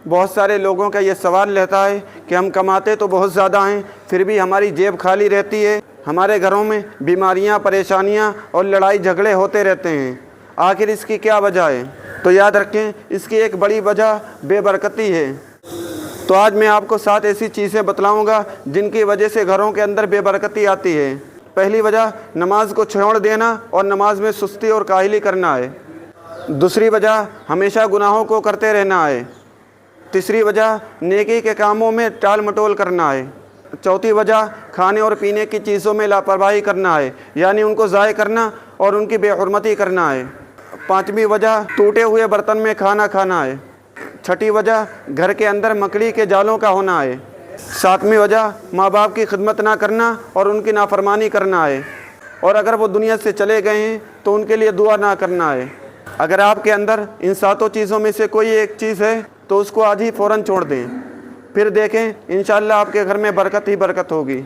बहुत सारे लोगों का ये सवाल रहता है कि हम कमाते तो बहुत ज़्यादा हैं, फिर भी हमारी जेब खाली रहती है, हमारे घरों में बीमारियां, परेशानियां और लड़ाई झगड़े होते रहते हैं। आखिर इसकी क्या वजह है? तो याद रखें, इसकी एक बड़ी वजह बेबरकती है। तो आज मैं आपको 7 ऐसी चीज़ें बतलाऊँगा जिनकी वजह से घरों के अंदर बेबरकती आती है। पहली वजह नमाज को छोड़ देना और नमाज में सुस्ती और काहिली करना है। दूसरी वजह हमेशा गुनाहों को करते रहना है। तीसरी वजह नेकी के कामों में टाल मटोल करना है। चौथी वजह खाने और पीने की चीज़ों में लापरवाही करना है, यानी उनको ज़ाय करना और उनकी बेहुरमती करना है। पाँचवीं वजह टूटे हुए बर्तन में खाना खाना है। छठी वजह घर के अंदर मकड़ी के जालों का होना है। सातवीं वजह माँ बाप की खिदमत ना करना और उनकी नाफरमानी करना है। और अगर वो दुनिया से चले गए हैं तो उनके लिए दुआ ना करना है। अगर आपके अंदर इन 7 चीज़ों में से कोई एक चीज़ है तो उसको आज ही फ़ौरन छोड़ दें, फिर देखें इंशाअल्लाह आपके घर में बरकत ही बरकत होगी।